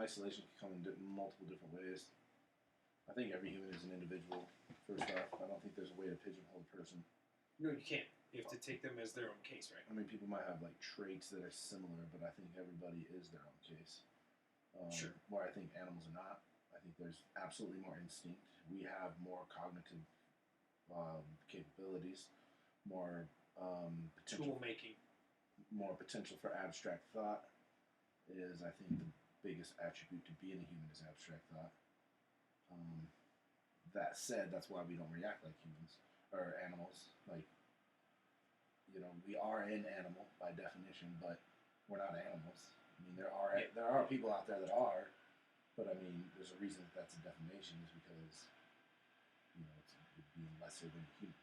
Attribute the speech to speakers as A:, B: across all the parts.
A: isolation can come in multiple different ways. I think every human is an individual. First off, I don't think there's a way to pigeonhole a person.
B: No, you can't. You have to take them as their own case, right?
A: I mean, people might have like traits that are similar, but I think everybody is their own case.
B: Sure.
A: Where I think animals are not. I think there's absolutely more instinct. We have more cognitive capabilities, more potential.
B: Tool making.
A: More potential for abstract thought is, I think, the biggest attribute to being a human is abstract thought. That said, that's why we don't react like humans or animals. Like, you know, we are an animal by definition, but we're not animals. I mean, there are people out there that are, but I mean, there's a reason that that's a definition, is because, you know, it's being lesser than a human.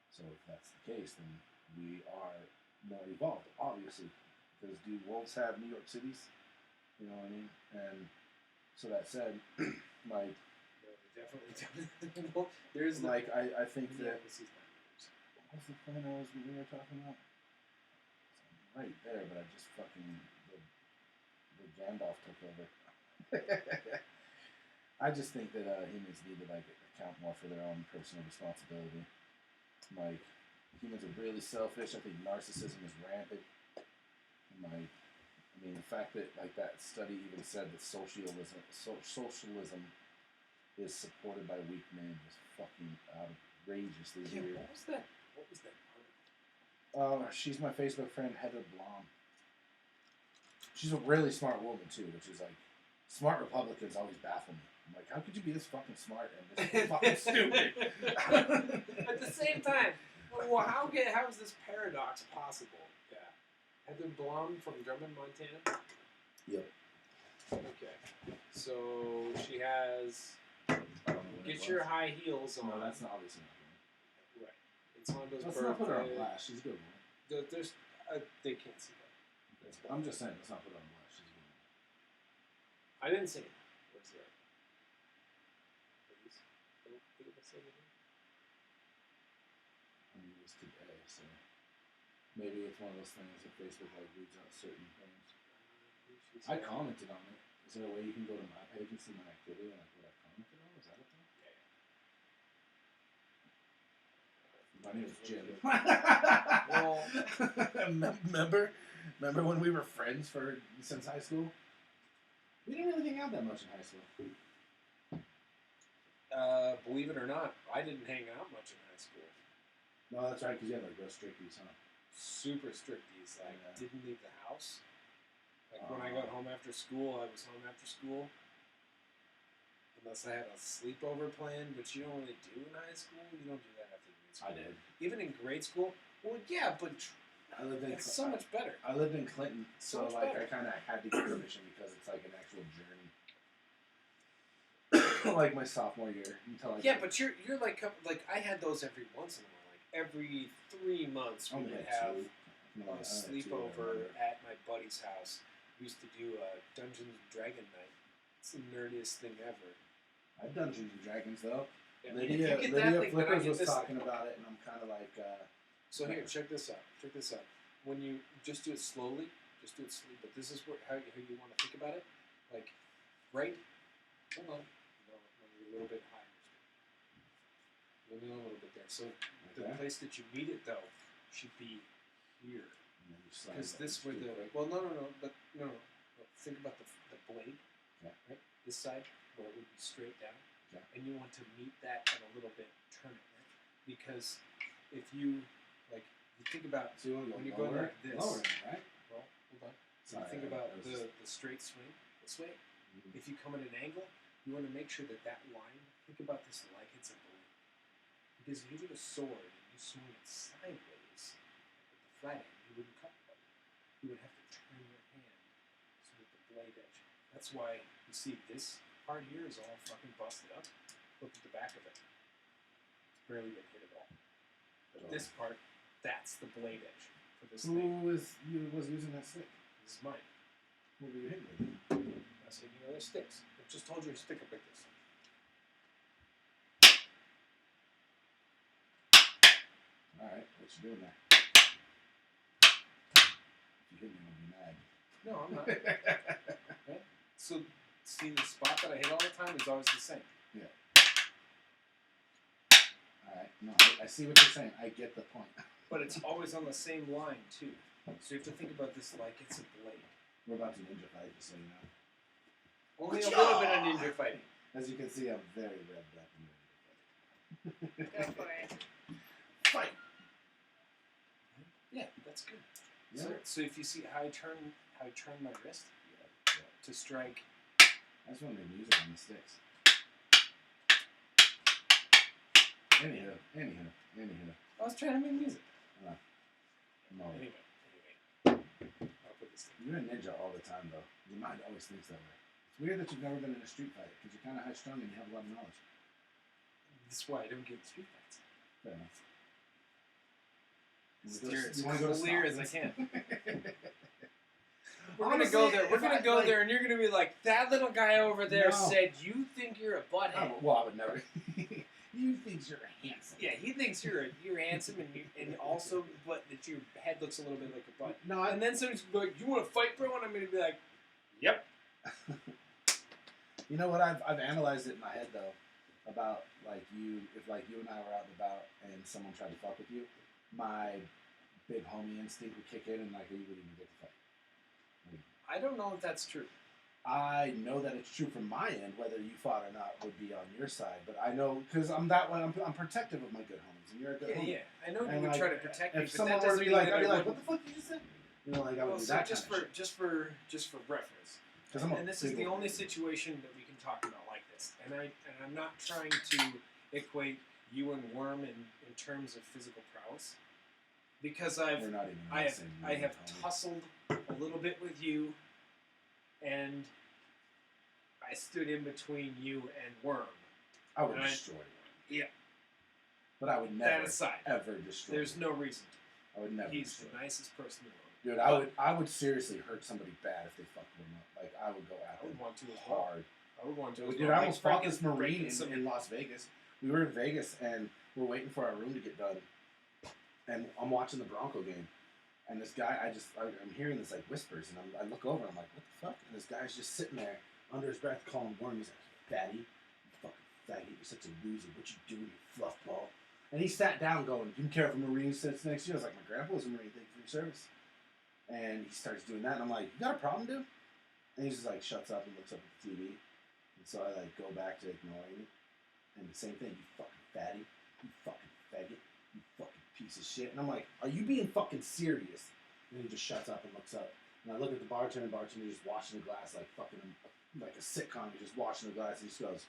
A: So if that's the case, then we are more evolved, obviously. Because do wolves have New York cities? You know what I mean? And so that said, like,
B: Definitely. There's
A: like I think that. What's the point we were talking about? It's right there, but I just fucking the Gandalf took over. I just think that humans need to like account more for their own personal responsibility. Like, humans are really selfish. I think narcissism is rampant. And like, I mean, the fact that like that study even said that socialism is supported by weak men is fucking outrageously weird.
B: What was that? What was that?
A: She's my Facebook friend, Heather Blom. She's a really smart woman too, which is like, smart Republicans always baffle me. I'm like, how could you be this fucking smart and this fucking stupid?
B: At the same time, well, how is this paradox possible? Yeah, Heather Blum from Drummond, Montana.
A: Yep.
B: Okay, so she has. Get your high heels on.
A: No, that's not obviously not
B: good. Right. It's Honda's
A: birthday. Let's not put her on blast. She's a good one.
B: There's, they can't see that.
A: I'm just saying, let's not put her on blast. She's a good one.
B: I didn't say it. What's that? Please. Don't think of saying it.
A: I mean, it was today, so maybe it's one of those things that Facebook like reads out certain things. I commented on it. Is there a way you can go to my page and see my activity and like what I commented on? Is that a thing? My name is Jim.
B: Well,
A: remember when we were friends since high school? We didn't really hang out that much in high school.
B: Believe it or not, I didn't hang out much in high school.
A: No, that's right, because you had like real stricties, huh?
B: Super stricties. Like, didn't leave the house. Like, when I got home after school, I was home after school. Unless I had a sleepover plan, which you don't really do in high school. You don't do that after grade school.
A: I did.
B: Even in grade school? Well, yeah, but it's so much better.
A: I lived in Clinton, so like
B: better.
A: I kind of had to get permission because it's like an actual journey. Like my sophomore year until
B: but you're like I had those every once in a while. Like every 3 months we would have a sleepover at my buddy's house. We used to do a Dungeons and Dragons night. It's the nerdiest thing ever.
A: I've Dungeons and Dragons though.
B: Yeah,
A: Lydia Flippers was talking about it, and I'm kind of like.
B: So here, check this out. Check this out. When you just do it slowly, but this is how you want to think about it. Like, right? Hold on. No, a little bit higher. Maybe a little bit there. So the place that you need it though should be here. Because this where the no. Think about the blade, right? This side where it would be straight down, and you want to meet that and a little bit turn it, right? Because if you think about when you go like this,
A: right?
B: Well, hold on. So you think about the straight swing this way. Mm-hmm. If you come at an angle, you want to make sure that line. Think about this like it's a blade. Because if you did a sword and you swung it sideways at the flat end, you wouldn't cut. You would have to turn your hand so that the blade edge. That's why you see this part here is all fucking busted up. Look at the back of it. It's barely been hit at all. But this part, that's the blade edge for this thing.
A: Who was using that stick?
B: This is mine.
A: What were you hitting with?
B: I was hitting other sticks. I just told you to stick up like this.
A: Alright, what you doing there? You hit me, I'll be mad.
B: No, I'm not. Right? So see the spot that I hit all the time is always the same.
A: Yeah. Alright, no, I see what you're saying. I get the point.
B: But it's always on the same line, too. So you have to think about this like it's a blade.
A: We're about to ninja fight, just so you know.
B: Only a little bit of ninja fighting.
A: As you can see, I'm very revved up and ready to
C: Go for it.
A: fight.
B: Yeah, that's good.
A: Yeah.
B: So if you see how I turn my wrist to strike.
A: I just want to make music on the sticks. Anywho.
B: I was trying to make music.
A: No.
B: Anyway. I'll put this thing.
A: You're a ninja all the time, though. Your mind always thinks that way. It's weird that you've never been in a street fight, because you're kind of high-strung and you have a lot of knowledge.
B: That's why I don't get street fights.
A: Fair enough.
B: Steer as
A: You wanna go to
B: clear as I
A: Stockton's?
B: can. We're gonna go there. We're gonna go there, and you're gonna be like, that little guy over there said you think you're a butthead.
A: Well, I would never. You think you're handsome.
B: Yeah, he thinks you're handsome, and also, but that your head looks a little bit like a butt.
A: No,
B: and then somebody's like, "You want to fight, bro?" And I'm gonna be like, "Yep."
A: You know what? I've analyzed it in my head though, about like you, if like you and I were out and about, and someone tried to fuck with you, my big homie instinct would kick in, and like you wouldn't even get to fight.
B: I don't know if that's true.
A: I know that it's true from my end. Whether you fought or not would be on your side, but I know because I'm that way. I'm protective of my good homies, and you're a good homie.
B: Yeah, I know you
A: And
B: would
A: like,
B: try to protect me,
A: if
B: but
A: someone
B: that
A: were to
B: doesn't
A: be
B: mean
A: like,
B: that
A: I'd be
B: I
A: like,
B: wouldn't.
A: what the fuck did you just say? You know, like I would
B: Well,
A: do
B: so
A: that
B: just
A: kind of shit.
B: for reference,
A: 'Cause I'm a
B: and this is
A: big
B: the
A: old
B: only
A: dude.
B: situation that we can talk about like this, and I'm not trying to equate you and Worm in terms of physical prowess, because
A: We're not even on
B: I
A: the
B: have
A: same
B: I have
A: homie.
B: tussled a little bit with you, and I stood in between you and Worm.
A: I would
B: and
A: destroy one.
B: Yeah.
A: But I would
B: That
A: never
B: aside,
A: ever destroy.
B: there's
A: him.
B: no reason
A: I would never.
B: He's
A: destroy
B: the
A: him.
B: nicest person in the world.
A: Dude, I would seriously hurt somebody bad if they fucked them up. Like I would go
B: I
A: after
B: would
A: them
B: want to as well.
A: hard.
B: I would want to as
A: Dude,
B: well.
A: I
B: Like
A: almost fought
B: breaking-
A: this Marine
B: breaking some-
A: in Las Vegas. We were in Vegas and we're waiting for our room to get done. And I'm watching the Bronco game. And this guy, I'm hearing this like whispers, and I look over and I'm like, what the fuck? And this guy's just sitting there under his breath calling Worm. He's like, fatty, you fucking faggot, you're such a loser. What you doing, you fluff ball? And he sat down going, do you care if a Marine sits next to you? I was like, my grandpa was a Marine, thank you for your service. And he starts doing that, and I'm like, you got a problem, dude? And he's just like, shuts up and looks up at the TV. And so I like go back to ignoring it. And the same thing, you fucking fatty, you fucking faggot, you fucking piece of shit. And I'm like, are you being fucking serious? And he just shuts up and looks up. And I look at the bartender just washing the glass like fucking, like a sitcom. He's just washing the glass. He just goes,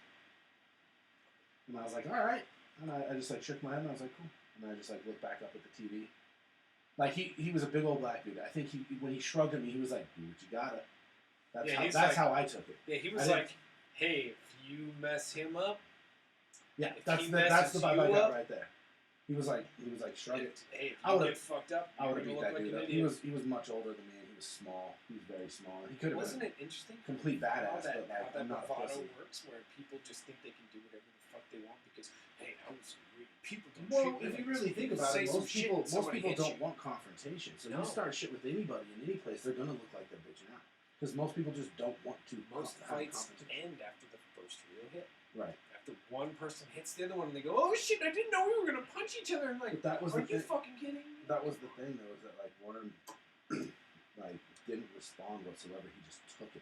A: and I was like, all right. And I just like shook my head and I was like, cool. And I just like looked back up at the TV. Like he was a big old black dude. I think when he shrugged at me, he was like, do what you gotta. That's how I took it.
B: Yeah, he was like, hey, if you mess him up,
A: Yeah,
B: if
A: that's
B: he
A: the
B: messes
A: vibe
B: you
A: I got
B: up,
A: right there. He was like shrugging.
B: hey, if
A: I
B: you
A: would've-
B: get fucked up,
A: I
B: you're
A: would have
B: gonna
A: beat
B: look
A: that
B: like
A: dude
B: an
A: up.
B: idiot.
A: He was much older than me. And he was small. He was very small. He could have
B: Wasn't
A: been
B: it interesting?
A: a complete badass,
B: how
A: but like
B: that
A: I'm not a
B: bravado
A: pussy.
B: works, where people just think they can do whatever the fuck they want because, hey, I was people don't
A: Well,
B: treat me
A: if you
B: like
A: really
B: this.
A: think
B: People
A: about
B: say
A: it,
B: some
A: most
B: shit
A: people
B: and somebody hits
A: don't
B: you.
A: want confrontation. So
B: No.
A: you start shit with anybody in any place, they're gonna look like they're bitching out. Because most people just don't want to
B: Most
A: have a
B: fights
A: confrontation.
B: end after the first real hit.
A: Right.
B: After one person hits the other one, and they go, "Oh shit! I didn't know we were gonna punch each other." And like,
A: But that was
B: are
A: the
B: you
A: thing.
B: fucking kidding me?
A: That was the thing, though, is that like Worm, like didn't respond whatsoever. He just took it.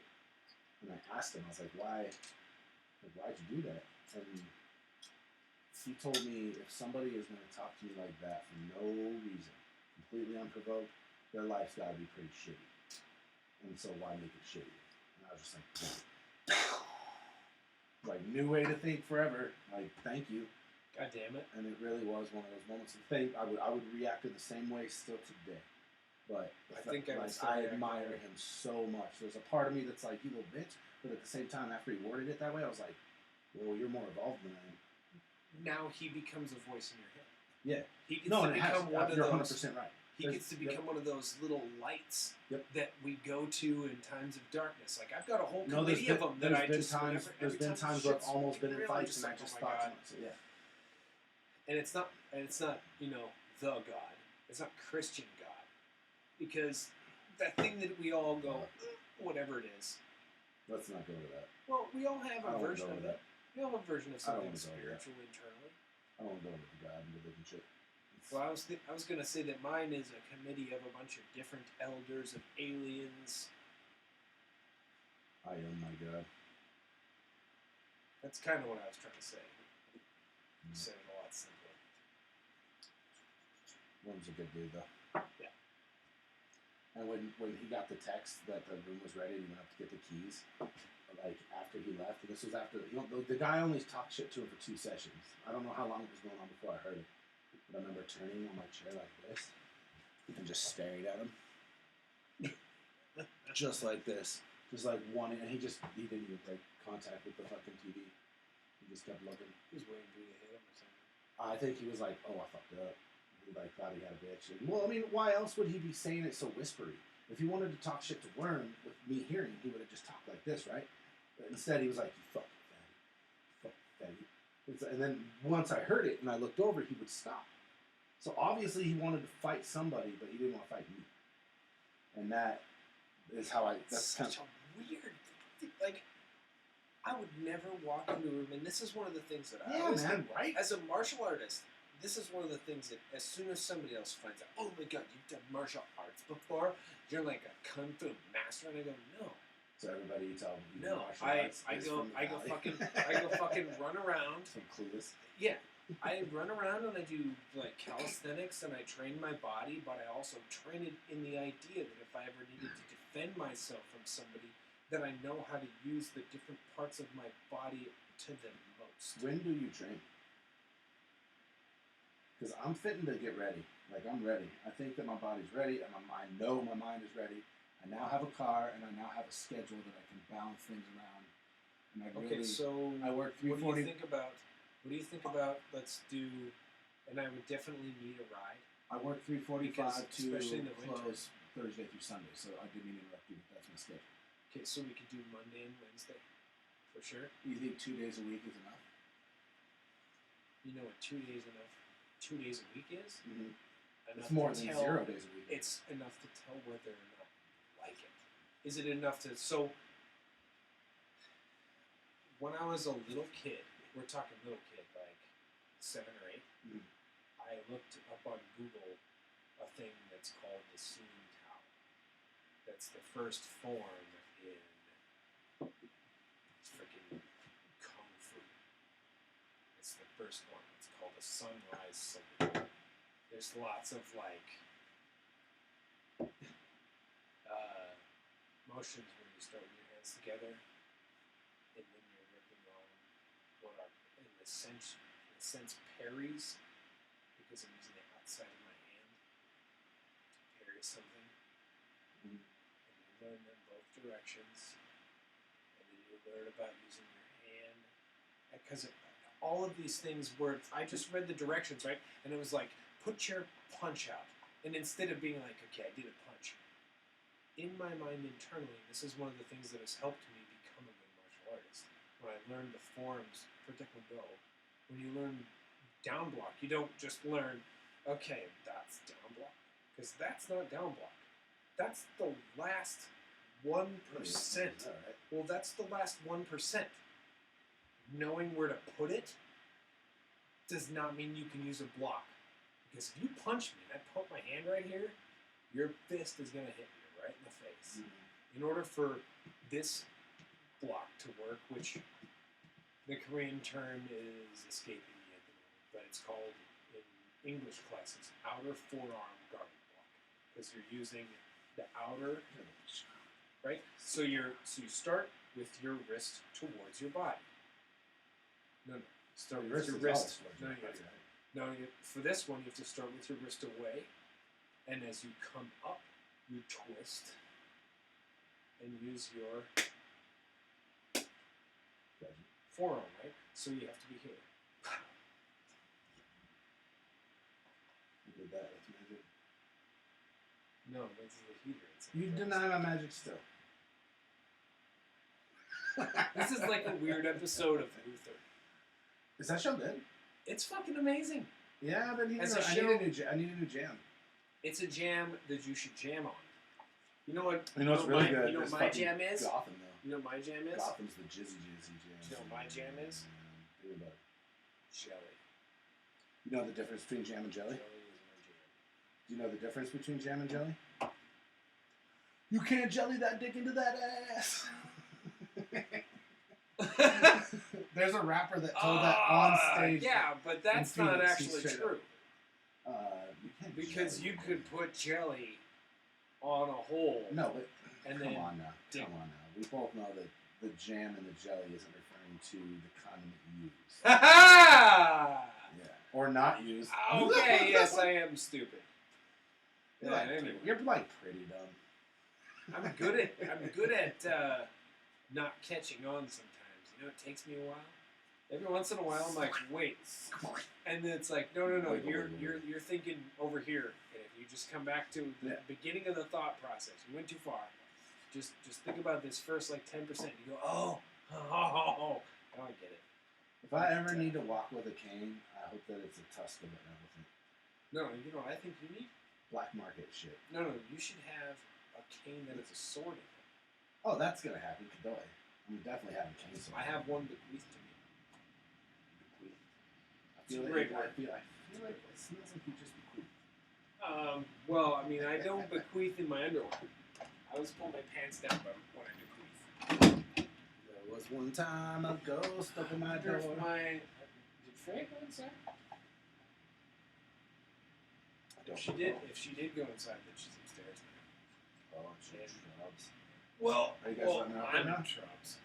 A: And I asked him, I was like, why? Like, why'd you do that? And he told me if somebody is going to talk to me like that for no reason, completely unprovoked, their life's got to be pretty shitty. And so why make it shitty? And I was just like, new way to think forever. Like, thank you.
B: God damn it!
A: And it really was one of those moments. I think I would react in the same way still today. But
B: I think I would still
A: I
B: react
A: admire
B: that way.
A: him so much. There's a part of me that's like, you little bitch. But at the same time, after he worded it that way, I was like, well, you're more evolved than I am.
B: Now he becomes a voice in your head.
A: Yeah.
B: He gets
A: No,
B: to
A: and it has.
B: become one of
A: You're
B: those.
A: 100% right.
B: He gets to become one of those little lights
A: Yep.
B: that we go to in times of darkness. Like I've got a whole
A: No, there's
B: committee
A: been,
B: of them that
A: there's
B: I
A: been
B: just
A: times. There's
B: every
A: been
B: time
A: times where I've
B: shit's
A: almost been in
B: real,
A: fights, and I
B: like,
A: just
B: oh my
A: thought to
B: God.
A: myself, yeah.
B: And it's not you know the God. It's not Christian God, because that thing that we all go whatever it is.
A: Let's not go to that.
B: Well, we all have
A: I
B: a
A: don't wanna
B: version
A: go
B: of
A: to
B: it. We all have a version of
A: I don't
B: something
A: wanna go to that.
B: spiritual internally.
A: I don't want to go into the God and religion shit.
B: Well, I was gonna say that mine is a committee of a bunch of different elders of aliens.
A: I am my God.
B: That's kind of what I was trying to say. Said it a lot simpler.
A: Worm's a good dude, though.
B: Yeah.
A: And when he got the text that the room was ready, he went up to get the keys. Like after he left, and this was after the guy only talked shit to him for 2 sessions. I don't know how long it was going on before I heard it, but I remember turning on my chair like this and just staring at him, just like this, just like one. And he didn't even break contact with the fucking TV. He just kept looking.
B: He was waiting for you to hit him or something.
A: I think he was like, "Oh, I fucked up." He like thought he had a bitch. And, well, I mean, why else would he be saying it so whispery? If he wanted to talk shit to Worm with me hearing, he would have just talked like this, right? But instead, he was like, "You fucking fatty, fucking fatty." And then once I heard it and I looked over, he would stop. So obviously, he wanted to fight somebody, but he didn't want to fight me. And that is how I. That's
B: such a weird. Like, I would never walk into a room, and this is one of the things that I always
A: man,
B: think,
A: right?
B: as a martial artist, this is one of the things that as soon as somebody else finds out, oh my God, you've done martial arts before, you're like a kung fu master, and I go, no.
A: So everybody you tell me,
B: no, I go fucking run around.
A: From Clueless.
B: Yeah, I run around and I do like calisthenics and I train my body, but I also train it in the idea that if I ever needed to defend myself from somebody, that I know how to use the different parts of my body to the most.
A: When do you train? Because I'm fitting to get ready. Like, I'm ready. I think that my body's ready, and I know my mind is ready. I now have a car, and I now have a schedule that I can balance things around. And I work 340.
B: What do you think about? Let's do, and I would definitely need a ride.
A: I work 3:45 to
B: especially in the
A: close Thursday through Sunday, so I didn't mean to interrupt you, but that's my schedule.
B: Okay, so we could do Monday and Wednesday, for sure.
A: You think 2 days a week is enough?
B: You know what 2 days enough? 2 days a week is?
A: Mm-hmm. It's more than 0 days a week.
B: It's enough to tell whether or not you like it. Is it enough to... So, when I was a little kid, we're talking little kid, like 7 or 8, I looked up on Google a thing that's called the Seeing Tao. That's the first form in freaking Kung Fu. It's the first one. It's called a Sunrise Salute. There's lots of like motions where you start with your hands together, and then you're ripping on what are in a sense parries, because I'm using the outside of my hand to parry something. And you learn them both directions, and then you learn about using your hand, because all of these things were, I just read the directions, right, and it was like, put your punch out, and instead of being like, okay, I did a punch, in my mind internally, this is one of the things that has helped me become a good martial artist. When I learned the forms for Taekwondo, when you learn down block, you don't just learn, okay, that's down block, because that's not down block. That's the last 1%. Well, that's the last 1%. Knowing where to put it does not mean you can use a block. Because if you punch me and I put my hand right here, your fist is going to hit me right in the face. In order for this block to work, which the Korean term is escaping me at the moment, but it's called in English classes outer forearm guard block, because you're using the outer, right? So you start with your wrist towards your body. No, start with your wrist. No, for this one, you have to start with your wrist away, and as you come up, you twist and use your forearm, right? So you have to be here.
A: You did that. That's magic.
B: No, that's the heater.
A: You deny my magic still.
B: This is like a weird episode of Luther.
A: Is that show good?
B: It's fucking amazing.
A: Yeah, but I need a new jam.
B: It's a jam that you should jam on. You know what?
A: You know what's really good?
B: You know what my jam is?
A: Gotham,
B: You know what my jam is?
A: Gotham's the jizzy jam.
B: Do you know what my jam is?
A: Think about it.
B: Jelly.
A: You know the difference between jam and jelly?
B: Jelly is my jam.
A: Do you know the difference between jam and jelly? You can't jelly that dick into that ass. There's a rapper that told that on stage.
B: Yeah, but that's not actually true.
A: You can't
B: because you could put jelly on a hole.
A: No, but
B: and
A: come on now. We both know that the jam and the jelly isn't referring to the condiment you use. Yeah. Or not use.
B: Okay, yes, I am stupid.
A: You're like pretty dumb.
B: I'm good at not catching on sometimes. You know, it takes me a while. Every once in a while, I'm like, wait, and then it's like, no, you're thinking over here. And if you just come back to the beginning of the thought process, you went too far. Just think about this first like 10%. You go, oh, I get it.
A: If I ever need to walk with a cane, I hope that it's a tusk of an elephant.
B: No, you know what I think you need?
A: Black market shit.
B: No, you should have a cane that is a sword in it.
A: Oh, that's gonna happen. Kadoy. I'm definitely having a cane.
B: I have one bequeathed to me.
A: I feel like it smells like you just bequeathed.
B: Well, I mean, I don't bequeath in my underwear. I always pull my pants down when I bequeath.
A: There was one time a ghost opened my door.
B: Did Freya go inside? If she did go inside, then she's upstairs now.
A: Oh, she has shrubs.
B: Well,
A: are you guys letting her out
B: I'm
A: now?
B: in shrubs.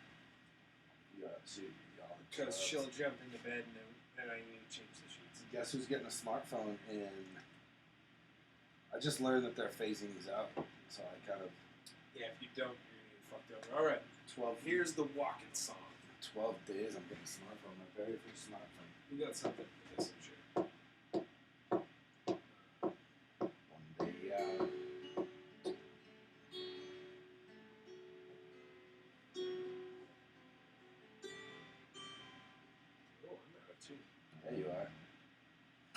A: Because
B: she'll jump into bed and then I need to change the sheets.
A: Guess who's getting a smartphone? And I just learned that they're phasing these out, so I kind of.
B: Yeah, if you don't, you're gonna get fucked over. All right.
A: 12.
B: Here's the walking song.
A: 12 days. I'm getting a smartphone. My very first smartphone.
B: You got something for this, I'm sure.
A: One day out.
B: Oh, I'm out of tune.
A: There you are. I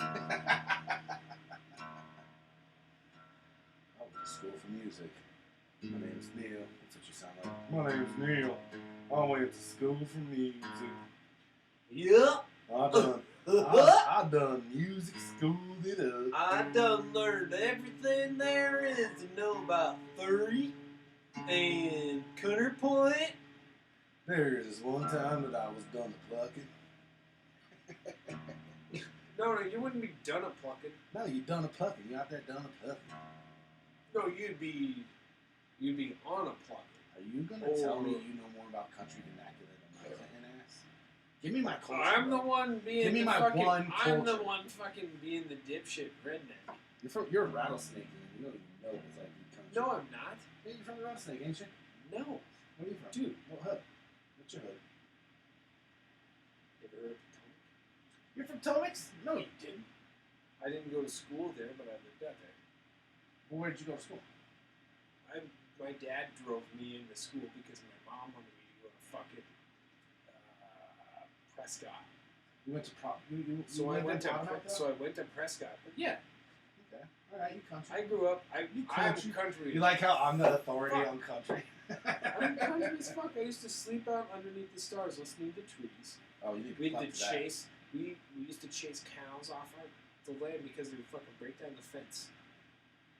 A: went to school for music. My name's Neil. That's what you sound like. My name's Neil. I went to school for music.
B: Yeah.
A: I done music school it up.
B: I done learned everything there is to know about 30 and counterpoint.
A: There's this one time that I was done plucking.
B: No, you wouldn't be done a plucking.
A: No, you done a plucking. You out there done a plucking.
B: No, you'd be on a plucking.
A: Are you gonna tell me you know more about country vernacular than my fucking ass? Give me my culture.
B: I'm the one being
A: Give me
B: the
A: my
B: fucking.
A: one
B: I'm the
A: culture.
B: one fucking being the dipshit redneck.
A: You're a rattlesnake, and you don't even know it's like country.
B: No, I'm not.
A: Yeah, you're from the rattlesnake, ain't you?
B: No.
A: Where are you from?
B: Dude.
A: What hood? What's your hood?
B: You ever heard of Potomac?
A: You're from Tomix? No, you didn't.
B: I didn't go to school there, but I lived out there.
A: Well, where did you go to school?
B: My dad drove me into school because my mom wanted me to go to fucking Prescott.
A: You went to
B: So I went to Prescott. But yeah.
A: Okay. All right, you country.
B: I grew up. I'm country.
A: You like how I'm the authority on country?
B: I'm country as fuck. I used to sleep out underneath the stars, listening to trees.
A: Oh, you need to
B: We
A: pluck
B: used to
A: that.
B: chase. We used to chase cows off the land because they would fucking break down the fence.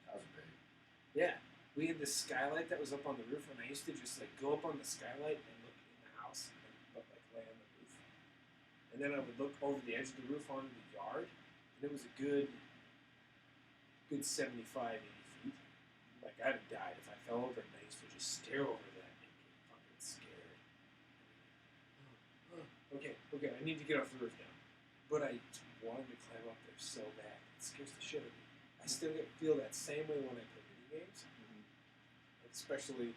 A: That was big.
B: Yeah. We had this skylight that was up on the roof, and I used to just like go up on the skylight and look in the house and like lay on the roof. And then I would look over the edge of the roof onto the yard, and it was a good 75, 80 feet. Like I'd have died if I fell over, and I used to just stare over that and get fucking scared. Okay, I need to get off the roof now. But I wanted to climb up there so bad. It scares the shit out of me. I still feel that same way when I play video games. Especially,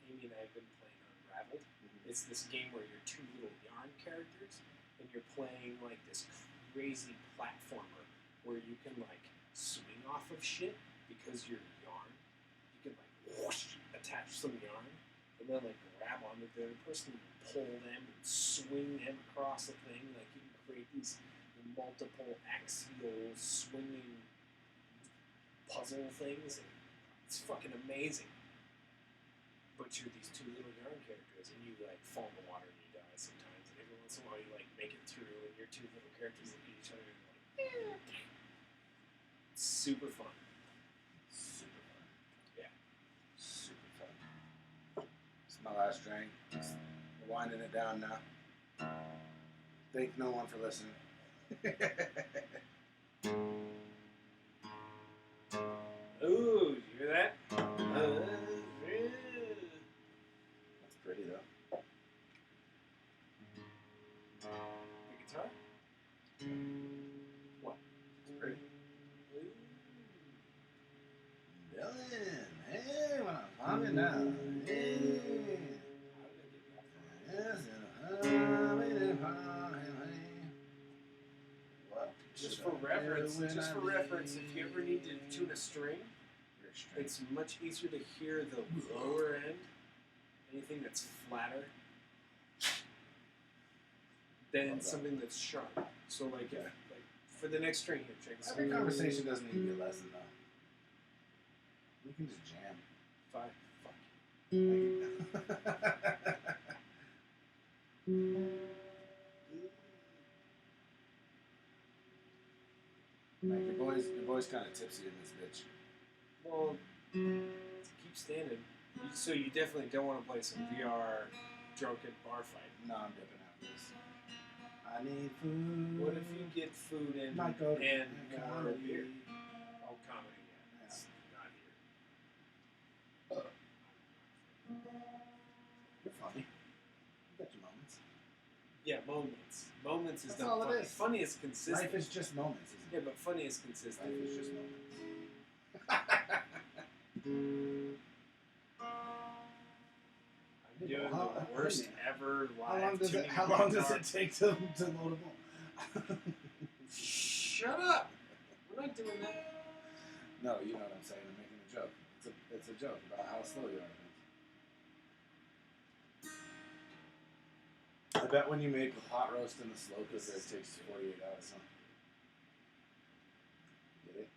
B: Amy and I have been playing Unraveled. It's this game where you're two little yarn characters, and you're playing like this crazy platformer where you can like swing off of shit because you're yarn. You can like whoosh, attach some yarn, and then like grab onto the other person and pull them and swing them across the thing. Like you can create these multiple axial swinging puzzle things. And it's fucking amazing. but you're these two little yarn characters, and you like fall in the water and you die sometimes, and every once in a while you like make it through, and you're two little characters that eat each other. And like, super fun.
A: Super fun.
B: Yeah.
A: Super fun. It's my last drink. Just winding it down now. Thank no one for listening.
B: Ooh, you hear that?
A: That's pretty though.
B: The guitar? What?
A: It's pretty. Dylan, hey, when I'm coming down. Hey. Yes, what?
B: Just for reference, if you ever need to tune a string, it's much easier to hear the lower end, anything that's flatter, than something that's sharp. So like, if, like for the next string here, check this out.
A: Every conversation doesn't need to be a lesson though. We can just jam.
B: Fine. Fuck.
A: Like your boy's kind of tipsy in this bitch.
B: Well, keep standing. So you definitely don't want to play some VR drunken bar fight.
A: No, I'm dipping out of this. I need food.
B: What if you get food and more beer? Oh, comedy. Yeah, that's not here.
A: You're funny. You got your moments.
B: Yeah, moments. Moments is
A: That's
B: not
A: all
B: funny.
A: it is.
B: Funny is consistent.
A: Life is just moments, isn't it?
B: Yeah, but funny is consistent.
A: Life is just moments.
B: I'm doing the worst ever live.
A: How long does it take to load a ball?
B: Shut up! We're not doing that.
A: No, you know what I'm saying. I'm making a joke. It's a joke about how slow you are. I bet when you make a pot roast in the slow cooker, it takes 48 hours. Huh? Get it?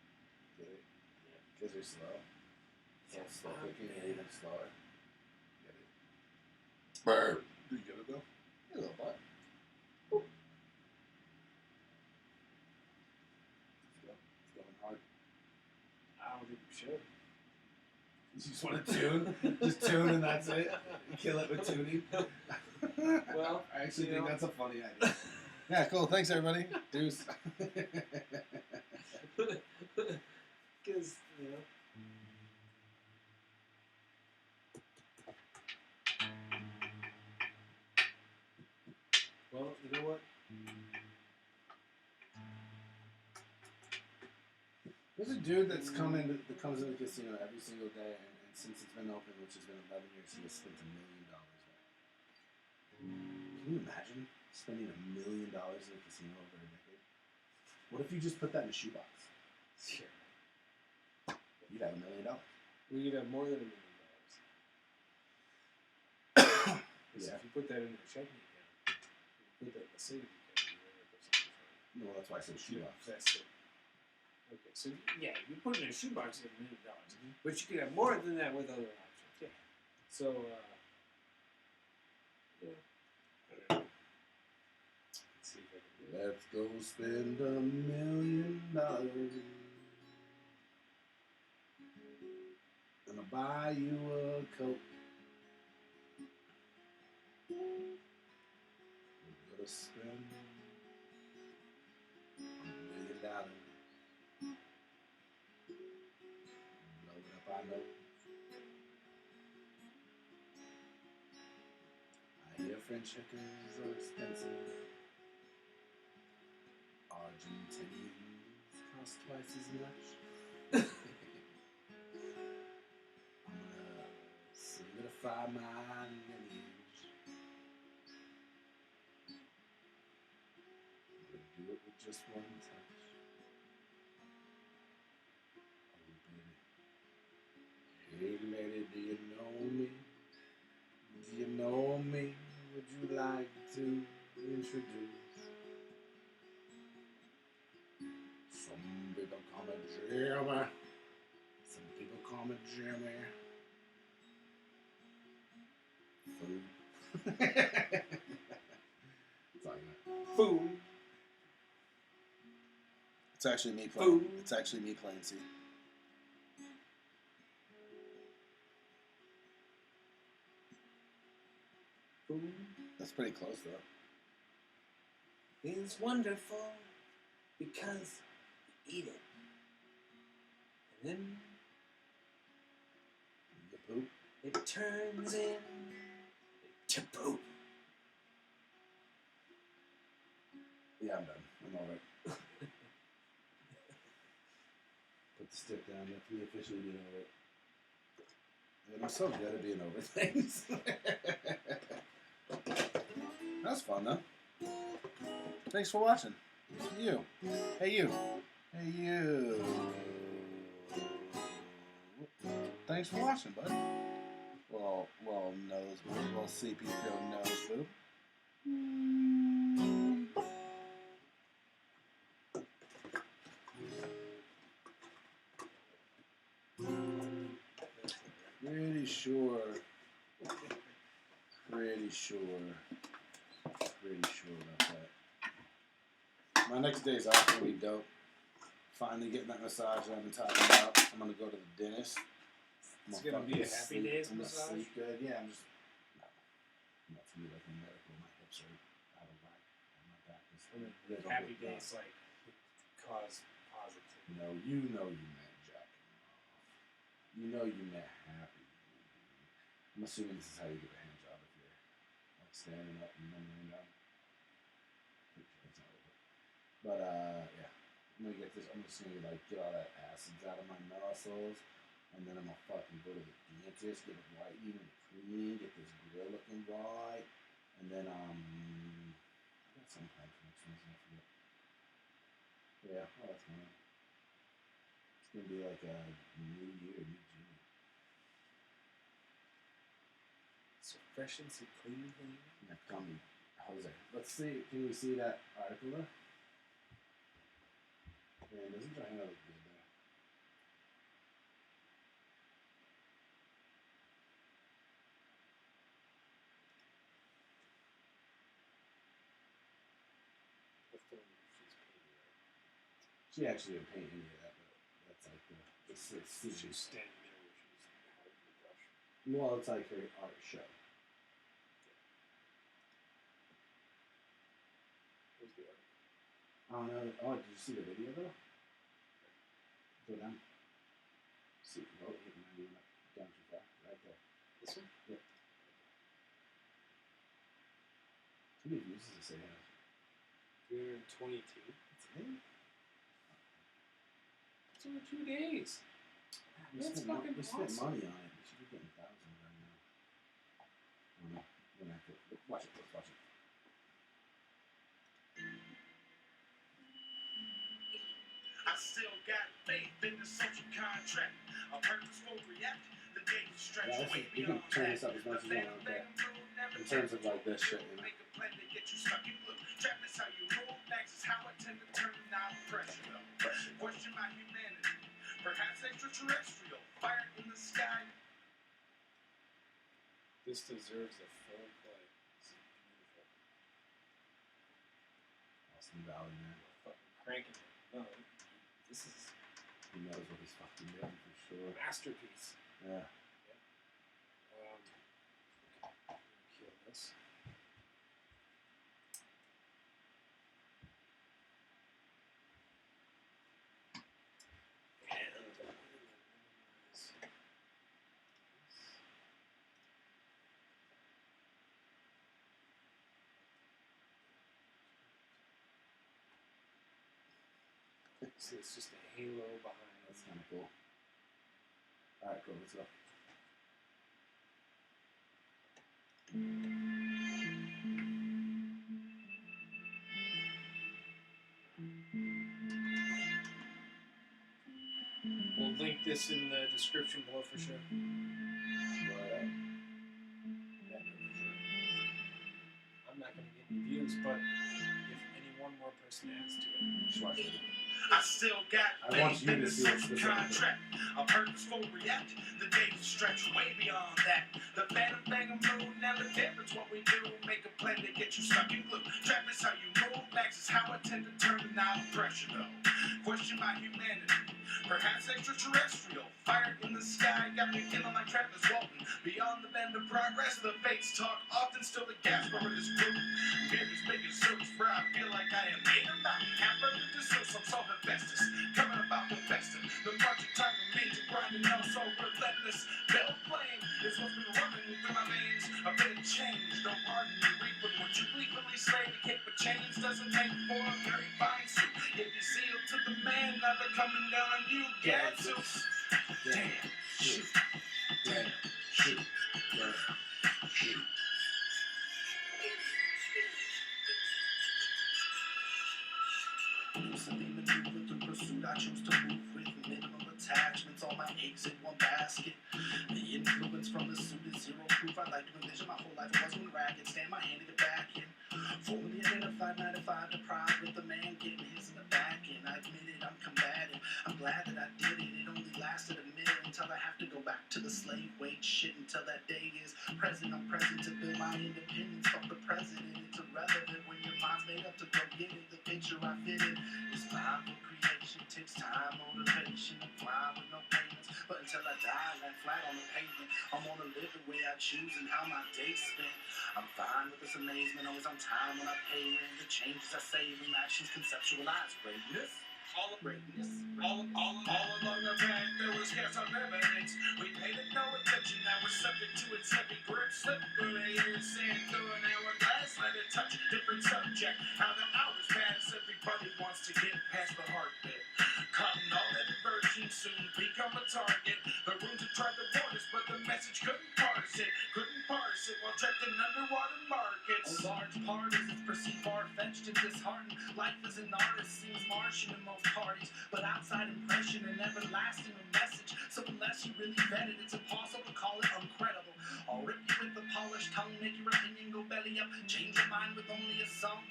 A: Get it? Because you're slow. So slow cooking, you're even slower. Get it? Burr. Do you get it though? Yeah, a little butt. It's going hard.
B: I don't think we should.
A: You just want to tune? Just tune and that's it? You kill it with tuning?
B: Well,
A: I actually think that's a funny idea. Yeah, cool. Thanks, everybody. Deuce.
B: Because, you know. Well, you know what?
A: There's a dude that comes into the casino every single day, and since it's been open, which has been 11 years, he has spent $1 million there. Can you imagine spending $1 million in a casino over a decade? What if you just put that in a shoebox?
B: Sure.
A: You'd have $1 million.
B: Well, you'd have more than $1 million.
A: Yeah.
B: If you put that in a checking account, you put that in a savings account, you're 100%
A: No, that's why I said shoebox.
B: That's it. Okay, so yeah, you put it in a shoebox, you have $1 million. But you could have more than that with other options. Yeah. So, yeah. Let's see if I can do it.
A: Let's go spend $1 million. Gonna buy you a coat. We're gonna spend $1 million. Load up our nose. I hear French chickens are expensive. Argentinians cost twice as much. I'm gonna solidify my lineage. I'm gonna do it with just one touch. Oh, baby. Hey, lady, do you know me? Do you know me? Would you like to introduce? Some people call me Jimmy. Some people call me Jimmy. It's like that.
B: Food.
A: It's actually me playing.
B: Food.
A: It's actually me playing C.
B: Food
A: That's pretty close though.
B: is wonderful because you eat it. And then
A: You poop.
B: it turns into poop.
A: Yeah, I'm done. I'm over it. Put the stick down. That's me officially being over it. And I'm so good at being over things. That's fun though. Thanks for watching. You. Hey you. Hey you. Thanks for watching, bud. Well, nose boob. Well, CP3 nose boob. Pretty sure about that. My next day's off gonna be dope. Finally getting that massage that I've been talking about. I'm gonna go to the dentist.
B: It's gonna be a happy days
A: I'm gonna
B: massage.
A: sleep good. Yeah, I'm not to be like a medical. My hips are out of whack. My back is
B: Happy days like cause positive.
A: No, you know you meant jacking off. You know you meant happy. I'm assuming this is how you get a hand job if you're like standing up and then laying down. Pretty sure that's not over. But yeah, I'm gonna get this. I'm just gonna like get all that acids out of my muscles, and then I'm gonna fucking go to the dentist, get it whitened and clean, get this grill looking right, and then I got some plan for next Wednesday. I forget. Yeah, oh that's fine. It's gonna be like a new year, new Jimmy.
B: So fresh and so clean.
A: Yeah, call me Jose. Let's see. Can we see that article there? Man, doesn't Johanna look good there? She actually didn't paint any of that, but that's like the
B: She's standing there where she's holding the brush.
A: well, it's like her art show.
B: Where's the art?
A: I don't know. Oh, did you see the video though? Go down. See, oh, it might be down too far. Right there.
B: This one?
A: Yep. How many views does it say it has?
B: 322.
A: That's it?
B: It's only 2 days.
A: We
B: That's
A: spent
B: fucking
A: we spent
B: awesome.
A: money on it. We should be getting thousands right now. I don't know. We're gonna have to watch it. Let's watch it.
C: I still got faith in the social contract. A purpose will react. The days stretch
A: Yeah,
C: way
A: you can
C: beyond
A: turn
C: that.
A: this up as much as you want. Okay. In terms of like this shit, you know.
C: Make a plan to get you stuck in blue. Trap is how you roll. Next is how I tend to turn out pressure. Question my humanity. Perhaps extraterrestrial. Fire in the sky.
B: This deserves a full play. This is beautiful.
A: Austin Valley, man.
B: We're fucking cranking it. No, this is
A: He knows what he's fucking doing for
B: a
A: sure.
B: masterpiece.
A: Yeah.
B: Kill this. So it's just a halo behind.
A: That's kind of cool. Alright, cool. Let's go.
B: We'll link this in the description below for sure.
A: But,
B: Yeah, for sure. I'm not going to get any views, but if anyone one more person adds to it.
A: Just watch it.
C: I still got
A: I want you to see it
C: social
A: specifically.
C: contract. A purposeful react. The days stretch way beyond that. The phantom bang of mood never difference what we do. Make a plan to get you stuck in glue. Trap is how you move. Max is how I tend to turn the knob of pressure though. Question my humanity. Perhaps extraterrestrial. Fire in the sky got me feeling like Travis Walton. Beyond the bend of progress, the fates talk. Often still the gas bar of this group. Beard is big as Zeus, where I feel like I am made of mountain. Half of the Zeus, I'm so Hephaestus. Coming about the festive. The march of time for me to grind and know so relentless. Bell flame is what's been running through my veins. A bit of change, don't pardon me. Reaping what you gleefully slay. The cape of chains doesn't make for a very fine suit. If you seal to the man, now they're coming down on you. Gadzooks. Damn, shoot. Damn, shoot. Damn, shoot. Loosely maneuver through pursuit, I choose to move with minimum attachments. All my eggs in one basket. The influence from the suit is zero proof. I like to envision my whole life was one ragged. Stand my hand to get back in. Formally identified, 95 deprived with the man getting his in the back end. I admit it, I'm combative. I'm glad that I did it. It only lasted a minute until I have to go back to the slave wage shit until that day is present. I'm present to build my independence. Fuck the president, it's irrelevant when your mind's made up to go get it. The picture I fit in is mine for creation. Takes time, motivation, and grind with no payments. But until I die, I land flat on the pavement. I'm gonna live the way I choose and how my days spent. I'm fine with this amazement, always on time when I pay rent. The changes I save and actions conceptualize greatness. All of greatness. All along the path, there was scarce on evidence. We paid it no attention, now we're subject to its heavy grip. Slip through the years, sand through an hourglass. Let it touch, different subject. How the hours pass, everybody wants to get past the heartbeat. Cotton all that version soon become a target. The runes have tried to warn us, but the message couldn't parse it. While trapped in underwater markets. A large part is it's perceived far-fetched and disheartened. Life as an artist seems Martian in most parties, but outside impression and everlasting a message. So unless you really vet it, it's impossible to call it uncredible. I'll rip you with the polished tongue, make your opinion go belly up, change your mind with only a song.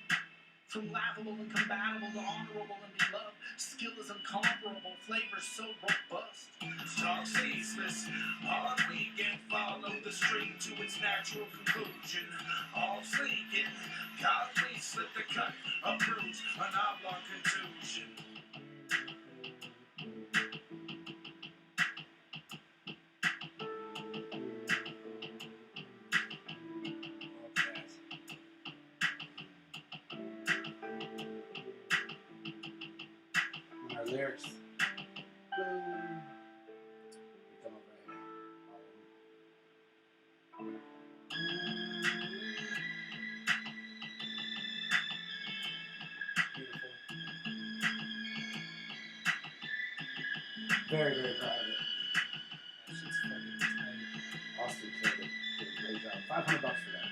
C: From laughable and compatible to honorable and beloved, skill is incomparable, flavor so robust. Talk ceaseless, all weekend, follow the stream to its natural conclusion. All sleeking, God please slip the cut, a bruise, an oblong contusion.
A: Our lyrics. Boom. Come up right here.
B: Beautiful.
A: Very, very proud of it.
B: That shit's fucking tight.
A: Austin killed it. Did a great job. $500 for that.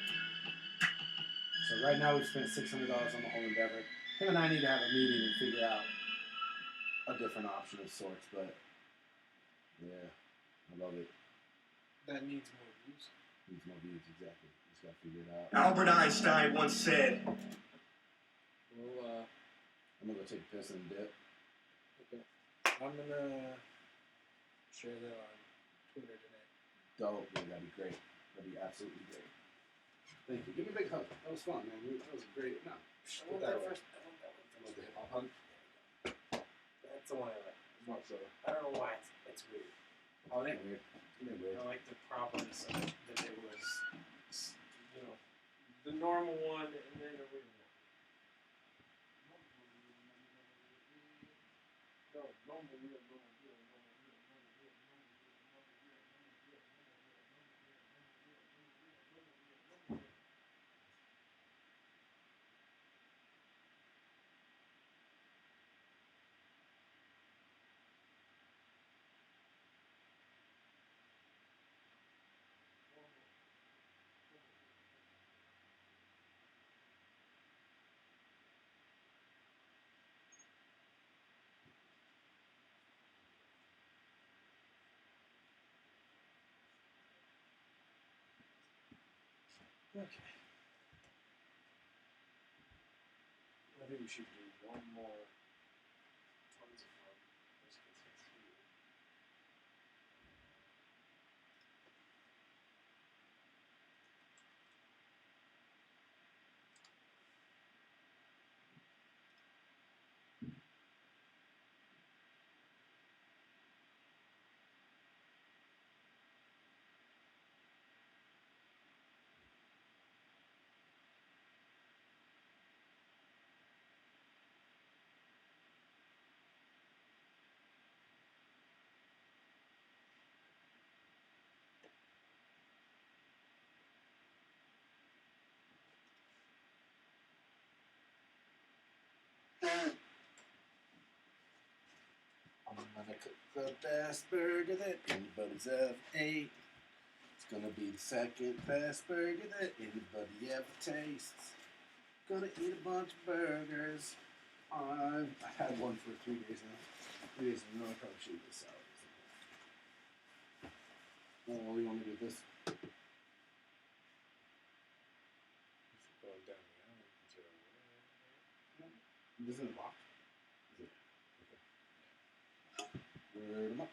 A: So right now we've spent $600 on the whole endeavor. Him and I need to have a meeting and figure out a different option of sorts, but yeah, I love it.
B: That needs more views.
A: Needs more views, exactly. Just gotta figure it out.
C: Albert Einstein once said,
B: Well,
A: I'm gonna go take a piss and dip.
B: okay. I'm gonna share that on Twitter today.
A: Dope, man. That'd be great. That'd be absolutely great. Thank you. Give me a big hug. That was fun, man. That was a great. No,
B: I want that first. I want that one
A: I love
B: first.
A: the hip hop hug.
B: That's the one I like.
A: Mark, so.
B: I don't know why it's weird.
A: Oh, it ain't weird. It ain't weird.
B: I like the properness of it, that it was, you know, the normal one and then a weird one. No, normal, weird, normal, weird, normal, weird, normal, weird, normal, weird, normal, weird, normal, weird, normal, weird, normal, weird, normal, weird, normal, weird, normal, weird. Okay. I think we should do one more. Tons of fun. Let's get this here.
A: I'm gonna cook the best burger that anybody's ever ate. It's gonna be the second best burger that anybody ever tastes. Gonna eat a bunch of burgers. I had one for 3 days now. 3 days in a row, I probably should eat this salad. Oh, you want me to do this?
B: Going down the alley.
A: This isn't locked. Is it? Okay. Word 'em up.